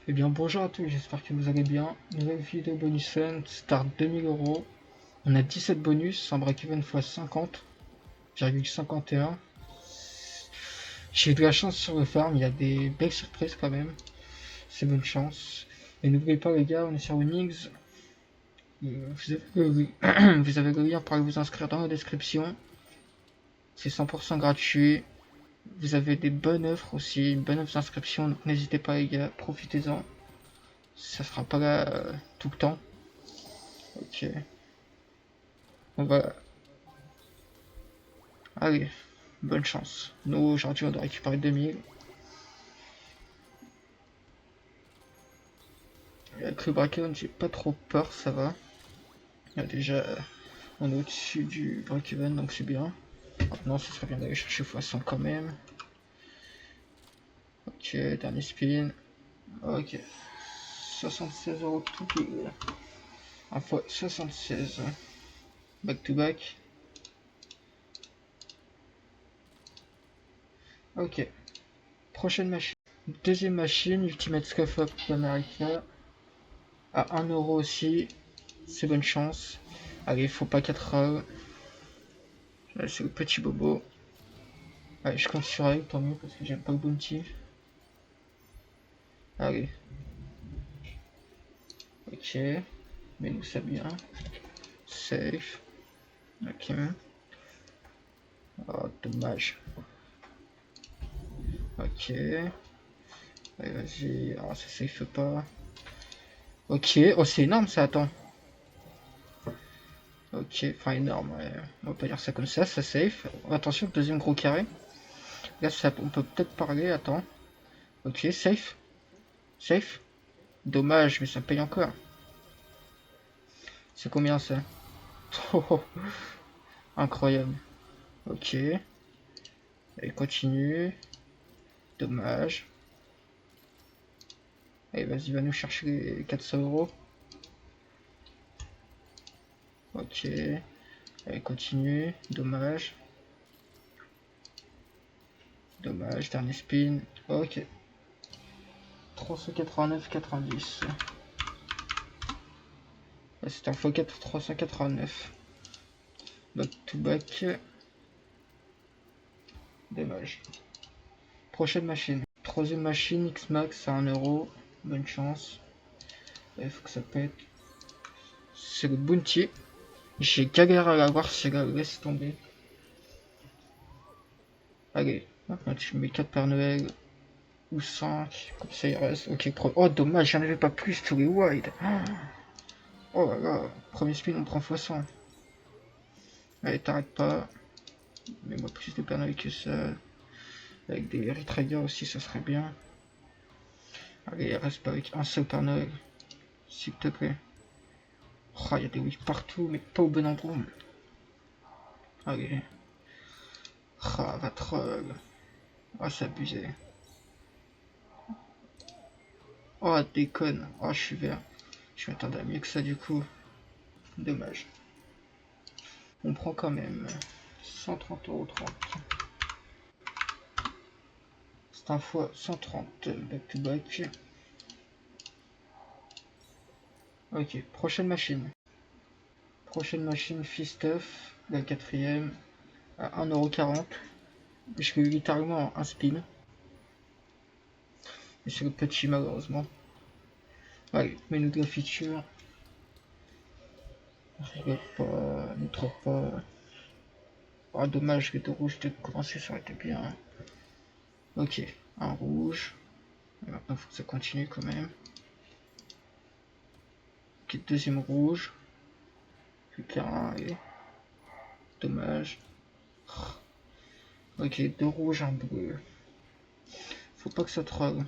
Eh bien bonjour à tous, j'espère que vous allez bien. Nouvelle vidéo bonus fun, start 2000 €. On a 17 bonus, un break-even x 50,51. J'ai eu de la chance sur le farm, il y a des belles surprises quand même. C'est bonne chance. Et n'oubliez pas les gars, on est sur Winnings. Vous avez le lien pour aller vous inscrire dans la description. C'est 100% gratuit. Vous avez des bonnes offres aussi, une bonne offre d'inscription, donc n'hésitez pas les gars, profitez-en. Ça sera pas là tout le temps. Ok. On va. Allez, bonne chance. Nous, aujourd'hui, on doit récupérer 2000. Avec le break-even, j'ai pas trop peur, ça va. Déjà, on est au-dessus du break-even, donc c'est bien. Maintenant, ce serait bien d'aller chercher x100 quand même. Ok, dernier spin. Ok. 76 € tout pile. 1 fois 76. Back to back. Ok. Prochaine machine. Deuxième machine, Ultimate Scuff Up America. À 1 € aussi. C'est bonne chance. Allez, faut pas 4 heures. Là, c'est le petit bobo. Allez, je compte sur elle, tant mieux, parce que j'aime pas le bounty. Allez. Ok. Mets-nous ça bien. Safe. Ok. Oh, dommage. Ok. Allez, vas-y. Ah, ça safe pas. Ok. Oh, c'est énorme ça, attends. Ok, enfin énorme, ouais. On va pas dire ça comme ça safe. Attention, deuxième gros carré. Là, ça, on peut peut-être parler, attends. Ok, safe. Safe. Dommage, mais ça paye encore. C'est combien ça? Oh, incroyable. Ok. Elle continue. Dommage. Allez, vas-y, va nous chercher les 400 €. Ok. Elle continue. Dommage. Dommage. Dernier spin. Ok. 389,90. C'est un x4 389. Back to back. Dommage. Prochaine machine. Troisième machine, X-Max à 1 €. Bonne chance. Il faut que ça pète. C'est le bounty. J'ai galéré à l'avoir, c'est là, laisse tomber. Allez, maintenant tu mets 4 Père Noël ou 5, comme ça il reste. Ok, oh dommage, j'en avais pas plus tous les wide. Oh là là, premier spin on prend x100. Allez, t'arrêtes pas. Mets-moi plus de Père Noël que ça. Avec des retraders aussi, ça serait bien. Allez, reste pas avec un seul Père Noël, s'il te plaît. Oh, il y a des whiffs partout, mais pas au bon endroit. Allez. Ah, va troll. Oh, c'est abusé. Oh, déconne. Oh, je suis vert. Je m'attendais à mieux que ça du coup. Dommage. On prend quand même 130,30 €. C'est un fois 130 back to back. Ok, prochaine machine. Prochaine machine, Fistuff, la quatrième, à 1,40 €. Je fais littéralement un spin. Et c'est le petit malheureusement. Allez, mets-nous de la feature. Rigole pas, ne trop pas. Oh, dommage, les deux rouges de commencer, ça aurait été bien. Ok, un rouge. Et maintenant, faut que ça continue quand même. Ok, deuxième rouge. Plus qu'un, et dommage. Ok, deux rouges, un bleu. Faut pas que ça troll.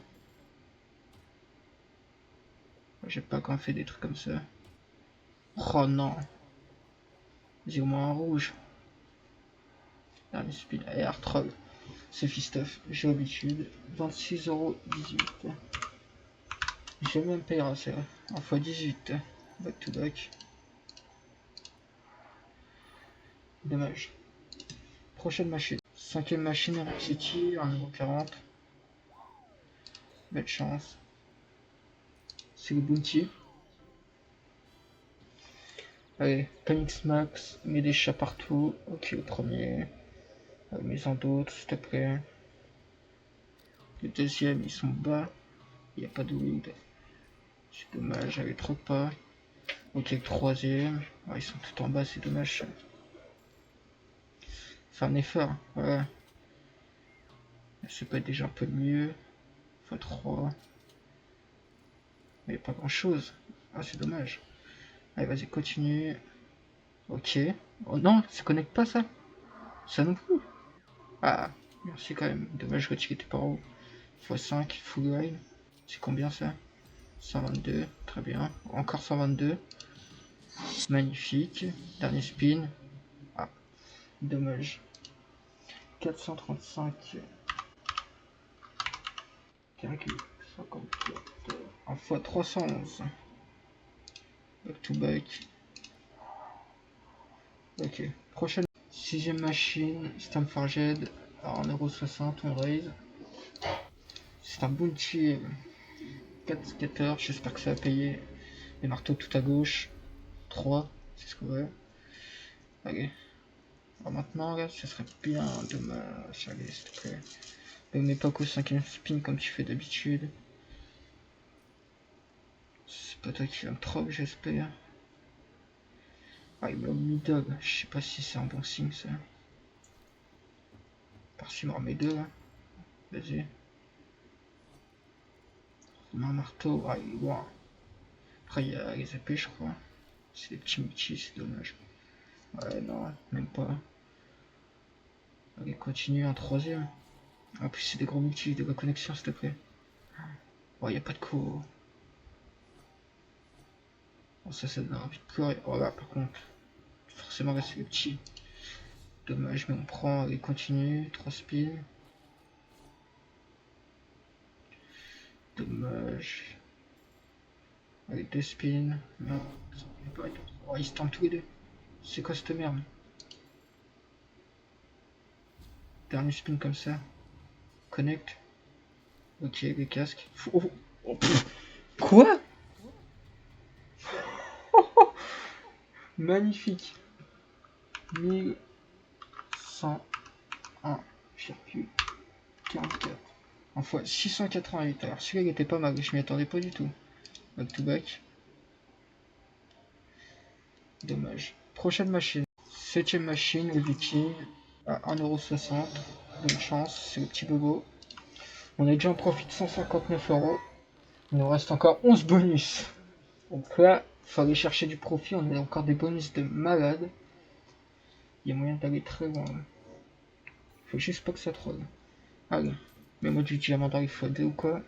J'ai pas quand fait des trucs comme ça. Oh non. J'ai au moins un rouge. Dernier spin. Et troll. C'est Fistuff, j'ai l'habitude. 26,18 €. J'ai même payé ça. En fois 18. Back to back. Dommage. Prochaine machine. Cinquième machine, City, 1,40 €. Belle chance. c'est le bounty. Allez, Panix Max, mets des chats partout. Ok, le premier. Mets-en d'autres, s'il te plaît. Le deuxième, ils sont bas. Il n'y a pas de weed. C'est dommage, j'avais trop pas. Ok, le troisième. Ils sont tout en bas, c'est dommage. C'est un effort, voilà. Ça peut être déjà un peu mieux. x3. Mais pas grand chose. Ah, c'est dommage. Allez, vas-y, continue. Ok. Oh non, ça connecte pas ça. Ça non plus. Ah, merci quand même. Dommage que tu étais par haut. x5, full line. C'est combien ça? 122, très bien. Encore 122. Magnifique. Dernier spin. Ah, dommage. 435. 54. En fois 311. Back to back. Ok. Prochaine. Sixième machine. Stamforged. À 1,60€. On raise. C'est un bounty. 4 skaters. J'espère que ça va payer. Les marteaux tout à gauche. 3. C'est ce qu'on veut. Allez. Alors maintenant, là, ce serait bien dommage. Allez, s'il te plaît. Ne mets pas qu'au cinquième spin comme tu fais d'habitude. C'est pas toi qui vas me troll, j'espère. Ah, il m'a mis dog. Je sais pas si c'est un bon signe ça. Par-ci, il me remet deux là. Vas-y. On a un marteau. Ah, il est loin. Après, il y a les épées, je crois. C'est des petits multis, c'est dommage. Ouais, non, même pas. Allez, continue un troisième. En plus, c'est des gros multis, de la connexion, s'il te plaît. Oh, il n'y a pas de co. Oh, ça donne envie de pleurer. Oh là, par contre, forcément, là, c'est les petits. Dommage, mais on prend. Allez, continue. 3 spins. Dommage. Allez, 2 spins. Merde. Oh, ils se tentent tous les deux. C'est quoi cette merde? Dernier spin comme ça. Connect. Ok, les casques. Oh, oh, quoi? Magnifique. 1101,44. En fois 688. Alors celui-là il était pas mal, je m'y attendais pas du tout. Back to back. Dommage. Prochaine machine. Septième machine, le viking. À 1,60€. Bonne chance, c'est le petit bobo. On a déjà en profit de 159€. Il nous reste encore 11 bonus. Donc là, il faut aller chercher du profit. On a encore des bonus de malade. Il y a moyen d'aller très loin. Faut juste pas que ça troll. Allez, mets-moi du diamant dans les x2 ou quoi.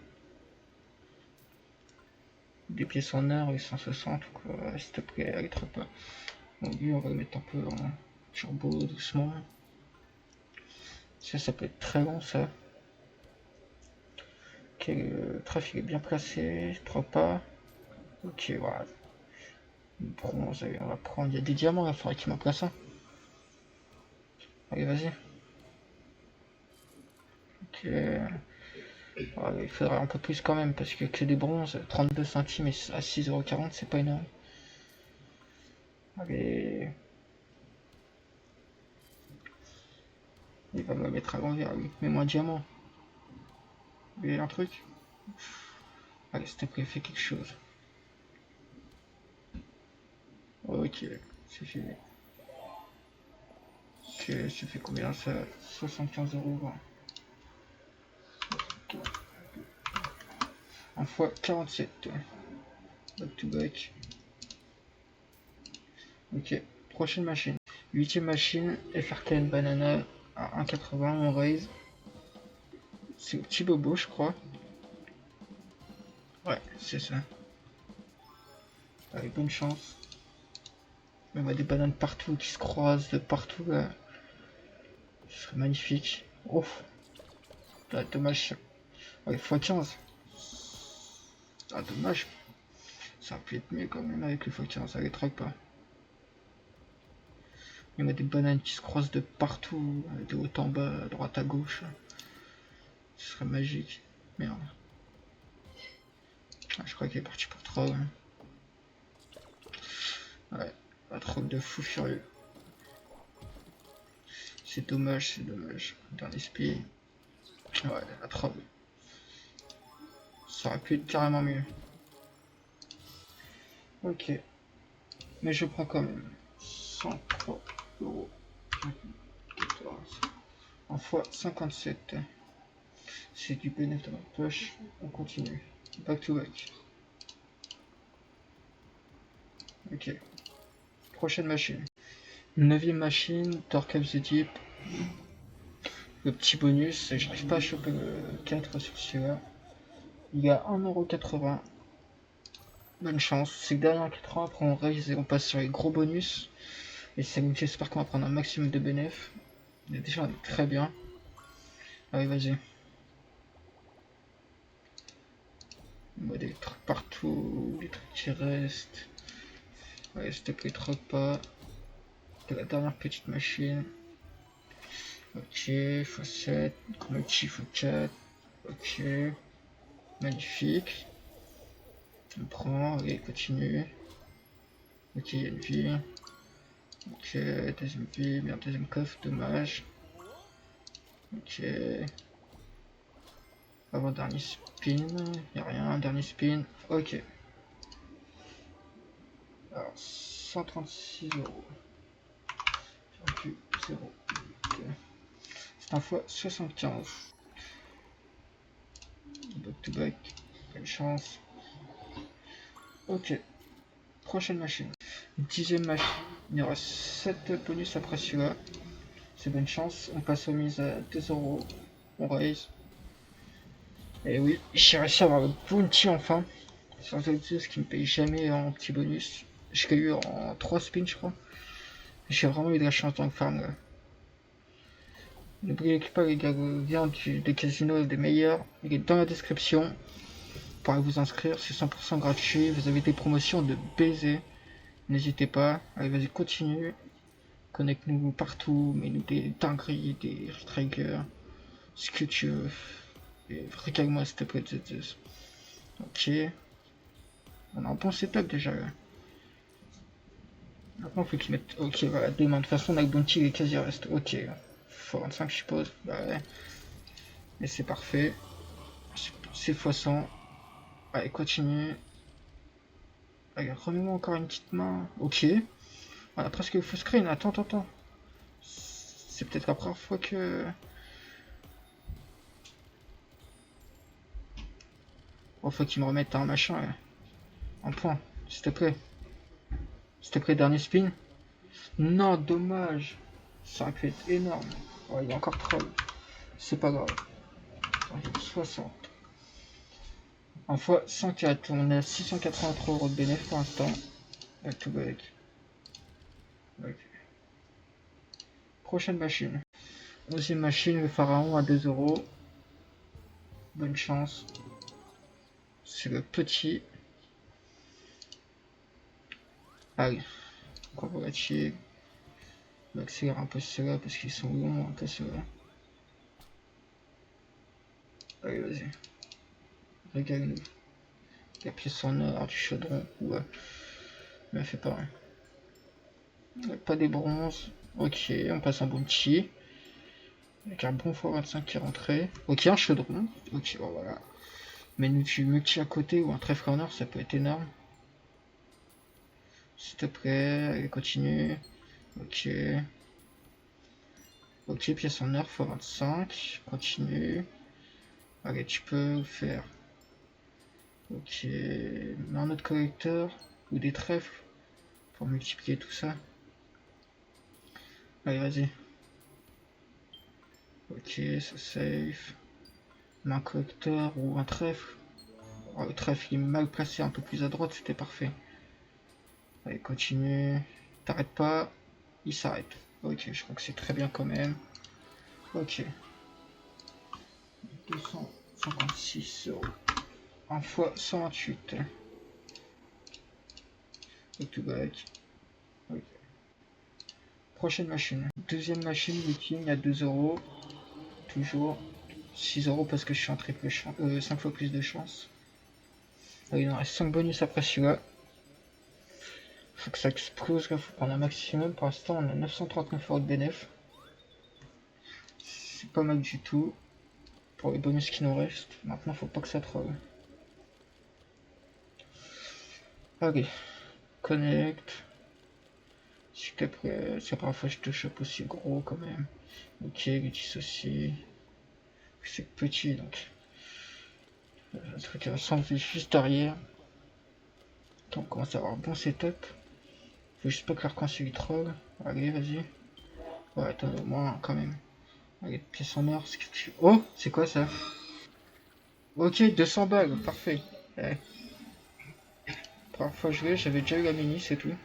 Des pièces en or et 160 ou quoi. S'il te plaît, allez trop pas. Bon, lui, on va le mettre un peu en turbo doucement. Ça peut être très long ça. Ok, le trafic est bien placé, trop pas. Ok, voilà. Bronze, allez, on va prendre. Il y a des diamants, il faudrait qu'il m'en place un. Allez, vas-y. Ok. Voilà, il faudrait un peu plus quand même, parce que des bronzes, 32 centimes et à 6,40€, c'est pas énorme. Allez. Il va me mettre à l'envers, lui. Mets-moi un diamant. Il y a un truc. Allez, s'il te plaît, fais quelque chose. Ok, c'est fini. Ok, ça fait combien ça? 75€. En fois 47. Back to back. Ok, prochaine machine. Huitième machine, FRKN Banana à 1,80, on raise. C'est le petit bobo, je crois. Ouais, c'est ça. Allez, bonne chance. On voit des bananes partout qui se croisent de partout là. Ce serait magnifique. Ouf. Là, dommage. Ouais, x15. Ah, dommage. Ça aurait pu être mieux quand même avec le x15. Allez, traque pas. Il y a des bananes qui se croisent de partout, de haut en bas, à droite à gauche. Ce serait magique. Merde. Ah, je crois qu'il est parti pour 3. Ouais, ouais, un troc de fou furieux. C'est dommage, c'est dommage. Dernier speed. Ouais, la 3. Ça aurait pu être carrément mieux. Ok. Mais je prends quand même 103 euros. En fois 57. C'est du bénéfice dans la poche. On continue. Back to back. Ok. Prochaine machine. 9ème machine. Torque of the Deep. Le petit bonus. J'arrive pas à choper le 4 sur celui-là. Il y a 1,80€. Bonne chance. C'est que derrière 80, après on raise et on passe sur les gros bonus. Et j'espère qu'on va prendre un maximum de bénéfices. Déjà on est très bien. Allez, vas-y. On voit des trucs partout, des trucs qui restent. Ouais, s'il te plaît, troque pas. C'est la dernière petite machine. Ok, x7, multi x4. Ok, magnifique. On prend, allez, continue. Ok, il y a une vie. Ok, deuxième vie, bien deuxième coffre, dommage. Ok. Avant dernier spin, y a rien, dernier spin. Ok. Alors, 136€. 0. Okay. C'est un fois 75. Back to back. Quelle chance. Ok. Prochaine machine. 10ème machine. Il y aura 7 bonus après celui-là. C'est bonne chance. On passe aux mises à 2€. On raise. Et oui, j'ai réussi à avoir le bounty enfin. Sans ce qui me paye jamais en petit bonus. Je l'ai eu en 3 spins, je crois. J'ai vraiment eu de la chance dans le farm là. N'oubliez pas les gars, le lien des casinos des meilleurs, il est dans la description. Vous pourrez vous inscrire, c'est 100% gratuit. Vous avez des promotions de baiser. N'hésitez pas. Allez, vas-y, continue. Connecte-nous partout. Mets-nous des dingueries, des restrikers. Ce que tu veux. Et regarde-moi s'il te plaît, ZZ. Ok. On a un bon setup déjà là. Maintenant, il faut qu'ils mettent. Ok, voilà, demain. De toute façon, on a le bounty, il est quasi reste. Ok. Faut 25, je suppose. Bah ouais. Et c'est parfait. C'est x100. Allez, continue. Allez, remets-moi encore une petite main. Ok. On a presque le full screen. Attends, attends, attends. C'est peut-être la première fois que... Oh, faut qu'il me remette un machin. Là. Un point. S'il te plaît. S'il te plaît, dernier spin. Non, dommage. Ça aurait pu être énorme. Oh, il est encore troll. C'est pas grave. 60. En fois 104. On a 683€ de bénéfice pour l'instant. Back to back. Okay. Prochaine machine. 11ème machine, le pharaon à 2€. Bonne chance. C'est le petit. Allez. On va là-dessus. On va accélérer un peu ceux-là parce qu'ils sont longs un peu ceux-là. Allez, vas-y. Régale-nous. La pièce en or, du chaudron. Ouais. Mais fait pas. Pas des bronzes. Ok, on passe un bounty. Avec un bon x25 qui est rentré. Ok, un chaudron. Ok, bon, voilà. Mais nous tu multi à côté ou un trèfle en or, ça peut être énorme. S'il te plaît, allez, continue. Ok. Ok, pièce en or x25. Continue. Allez, tu peux faire. Ok. Un autre collecteur. Ou des trèfles. Pour multiplier tout ça. Allez, vas-y. Ok, ça safe. Un collecteur ou un trèfle. Oh, le trèfle il est mal placé un peu plus à droite, c'était parfait. Allez, continue. T'arrêtes pas. Il s'arrête. Ok, je crois que c'est très bien quand même. Ok. 256€. 1 fois 128. Back to back. Okay. Prochaine machine. Deuxième machine, Viking à 2€. Toujours 6€ parce que je suis en triple chance. 5 fois plus de chance. Ah, il en reste 5 bonus après celui-là. Faut que ça explose, là, faut prendre un maximum. Pour l'instant, on a 939 € de bénéf. C'est pas mal du tout. Pour les bonus qui nous restent. Maintenant, faut pas que ça troll. Allez, connect. C'est qu'après, c'est la première fois que je te chope aussi gros quand même. Ok, il dissocie. C'est petit donc. Le truc va s'enlever juste derrière. Donc on commence à avoir un bon setup. Faut juste pas que l'arc-en-ciel troll. Allez, vas-y. Ouais, attends, au moins quand même. Allez, pièce en or. Oh, c'est quoi ça? Ok, 200 balles, parfait. Ouais. Première fois joué, j'avais déjà eu la mini, c'est tout.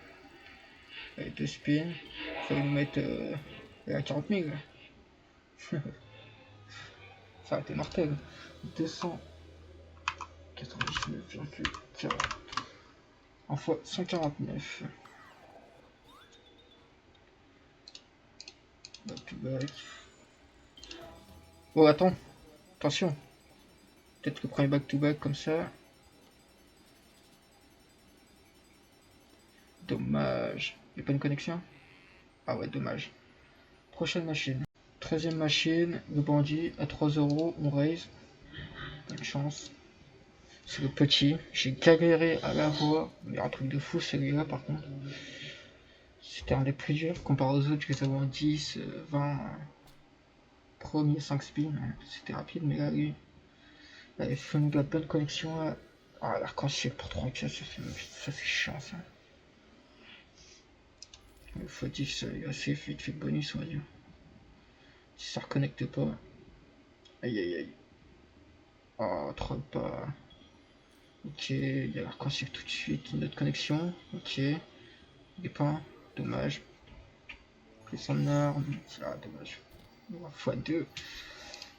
Allez, 2 spins. Fallait nous mettre à 40 000. Ça a été mortel. 299,40. En fois 149. Back to back. Oh, attends. Attention. Peut-être le premier back to back comme ça. Dommage. Y'a pas une connexion? Ah ouais, dommage. Prochaine machine. 13ème machine. Le bandit à 3 €. On raise. Bonne chance. C'est le petit. J'ai galéré à l'avoir. Mais un truc de fou celui-là par contre. C'était un des plus durs. Comparé aux autres, je les avais en 10, 20. Premier 5 spins. C'était rapide, mais là, lui. Il faut une bonne connexion là. Ah, l'arc-en-ciel pour 3K, ça c'est chiant ça. Il faut dire que c'est assez vite fait de bonus, on va dire. Si ça reconnecte pas. Aïe aïe aïe. Oh, trop pas. Ok, il y a l'arc-en-ciel tout de suite. Une autre connexion. Ok. Des points. Dommage. Plus en arme. Ah, dommage. x2.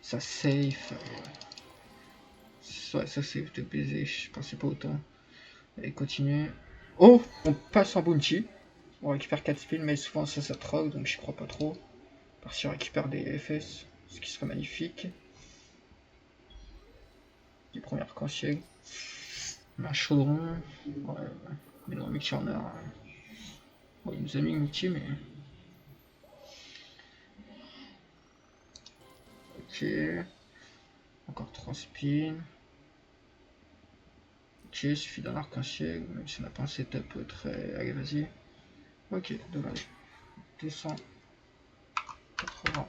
Ça safe. Ouais, ça save de baiser. Je pensais pas autant. Allez, continue. Oh, on passe en bounty. On récupère 4 spins, mais souvent ça troll, donc j'y crois pas trop. Par si on récupère des FS, ce qui serait magnifique. Les premières arc-en-ciel. Un chaudron. Ouais, mais non, multi en a. Bon, il nous a mis une multi, mais. Ok. Encore 3 spins. Ok, il suffit d'un arc-en-ciel, même si on n'a pas un setup très. Allez, vas-y. Ok, dommage. 280.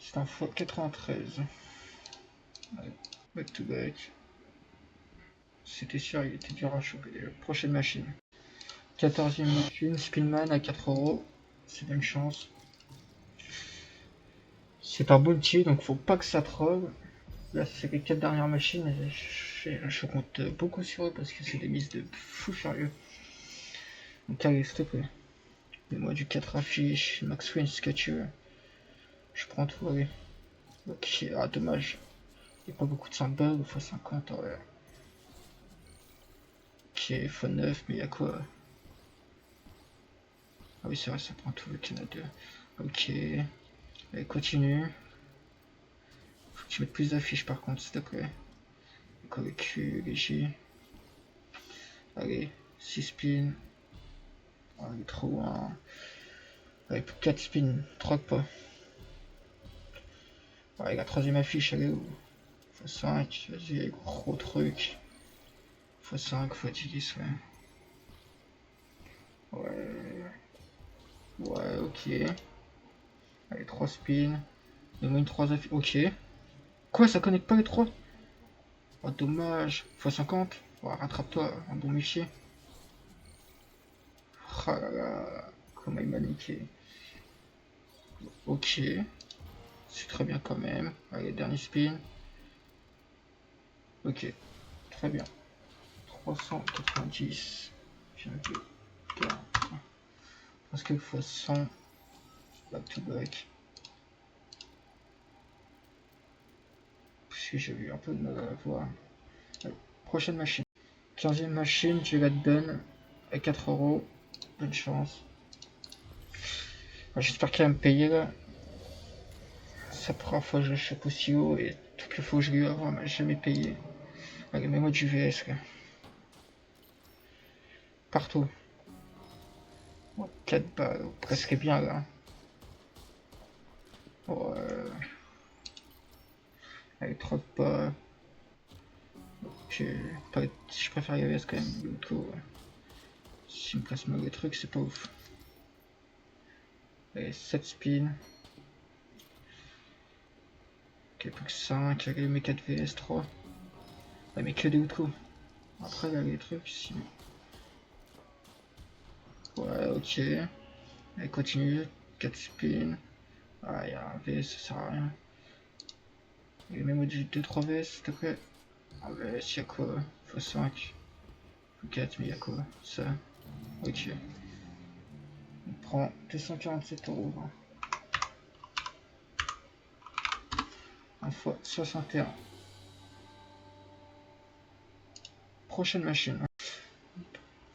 C'est un fois 93. Allez, back to back. C'était sûr, il était dur à choper. Prochaine machine. 14ème machine, Spinman à 4 €. C'est une chance. C'est un bounty, donc faut pas que ça troll. Là, c'est les 4 dernières machines. Je compte beaucoup sur eux parce que c'est des mises de fou furieux. Donc allez, s'il te plaît. Mets-moi du 4 affiches, max win, ce que tu veux. Je prends tout, allez. Ok, ah dommage. Il n'y a pas beaucoup de symboles, x50, ouais. Ok, x9, mais il y a quoi? Ah oui, c'est vrai, ça prend tout, le qu'il y en a 2. Ok. Allez, continue. Faut que tu mettes plus d'affiches par contre, s'il te plaît. Donc avec Q, léger. Allez, 6 spins. Oh, il est trop loin. Allez, pour 4 spins, troque pas. Allez, la troisième affiche, elle est où? x5, vas-y, gros truc. x5, x10, ouais. Ouais. Ouais, ok. Allez, 3 spins. Donne-moi une 3 affiches. Ok. Quoi, ça connecte pas les 3? Oh, dommage. x50. Ouais, rattrape-toi, un bon métier. Oh là là. Comment il m'a niqué. Ok. C'est très bien quand même. Allez, dernier spin. Ok. Très bien. 390. Presque x 100. Back to back. Parce que j'ai eu un peu de mal à la voir. Allez, prochaine machine. 15ème machine, je la donne à 4 €. Bonne chance. J'espère qu'elle va me payer là. C'est la première fois que je chope aussi haut et tout qu'il faut que je lui avoir, m'a jamais payé. Allez, mets-moi du VS là. Partout. 4 balles, presque bien là. Oh, allez, trop pas. Je préfère les VS quand même. Du coup, si me casse mal les trucs, c'est pas ouf. Allez, 7 spins. Ok, plus que 5. Allez, mes 4 VS, 3. Ouais, mais que des outros. Après, là, les trucs, si. Ouais, ok. Allez, continue. 4 spins. Ah, y'a un VS, ça sert à rien. Et même du 2-3 VS, s'il te plaît. Ah, VS, y'a quoi? Faut 5. Faut 4, mais y'a quoi? Ça. Ok. On prend 247 €. 1 fois 61. Prochaine machine.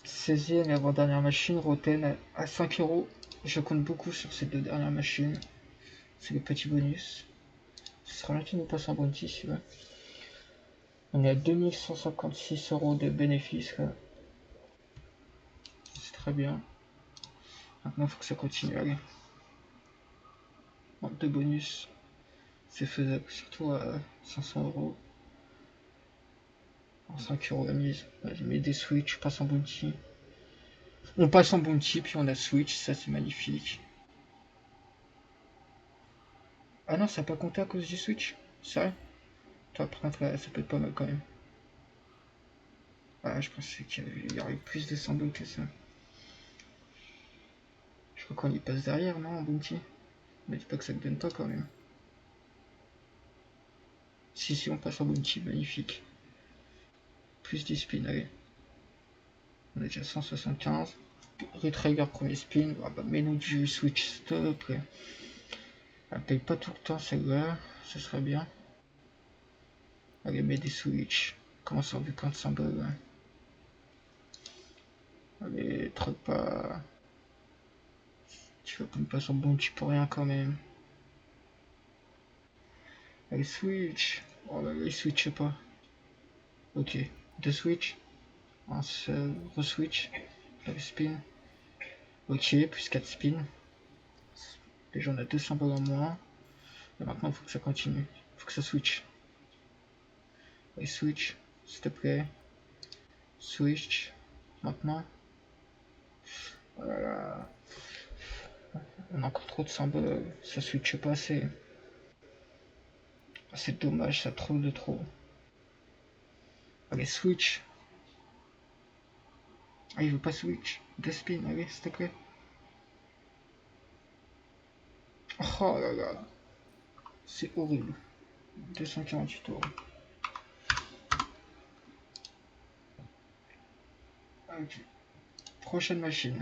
16e et avant-dernière machine, Roten à 5 €. Je compte beaucoup sur ces deux dernières machines. C'est le petit bonus. Ce sera là qui nous passe en bounty celui-là. On est à 2156 € de bénéfices là. C'est très bien. Maintenant il faut que ça continue. Allez. En 2 bonus. C'est faisable, surtout à 500 €. En 5 € la mise. Vas-y, mets des switch, je passe en bounty. On passe en bounty, puis on a switch, ça c'est magnifique. Ah non, ça n'a pas compté à cause du switch. Sérieux? Toi, par contre, là, ça peut être pas mal quand même. Ah, je pensais qu'il y aurait plus de symboles que ça. Je crois qu'on y passe derrière, non, en bounty? Mais dis pas que ça te donne pas quand même. Si, on passe en bounty, magnifique. Plus 10 spins, allez. On a déjà 175. Retrigger premier spin. Ah bah, mets-nous du switch stop. Elle paye pas tout le temps celle-là. Ce serait bien. Allez, mets des switch. Comment ça, vu quand symbole? Allez, trotte pas. Tu vas pas me passer en bounty pour rien quand même. Allez, switch. Oh là là, il switch pas. Ok, deux switch. Un seul re-switch. Allez, spin. Ok, plus 4 spins. Déjà, on a 200 balles en moins. Et maintenant, il faut que ça continue. Il faut que ça switch. Allez, switch, s'il te plaît. Switch. Maintenant. Voilà. On a encore trop de symboles. Ça switch pas assez. C'est dommage, ça trop de trop. Allez, switch. Ah, il veut pas switch. Deux spins, allez, s'il te plaît. Oh là là. C'est horrible. 248 €. Ok. Prochaine machine.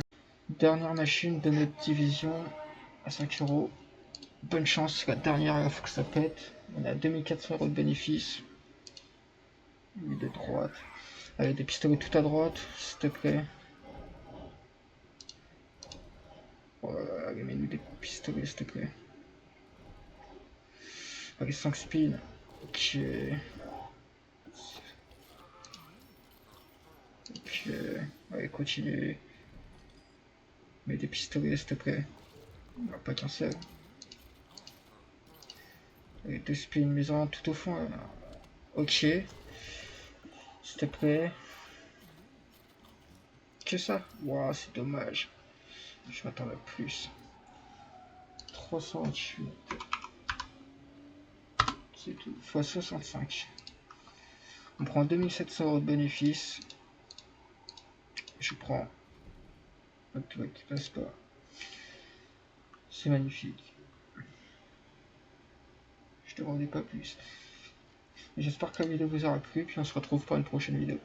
Dernière machine de notre division à 5 €. Bonne chance, la dernière, il faut que ça pète. On a 2400 € de bénéfices. Lui de droite. Allez, des pistolets tout à droite, s'il te plaît. Oh là là, allez, mets-nous des pistolets, s'il te plaît. Allez, 5 spins. Ok. Ok. Allez, continue. Mets des pistolets, s'il te plaît. Pas qu'un seul. Allez, deux spins, mais tout au fond. Là. Ok. S'il te plaît. Que ça? Waouh, c'est dommage. Je m'attendais à plus. 328. C'est tout. Fois 65. On prend 2700 € de bénéfice. Je prends. Toi qui passe pas. C'est magnifique. Je demandais pas plus. J'espère que la vidéo vous aura plu. Puis on se retrouve pour une prochaine vidéo.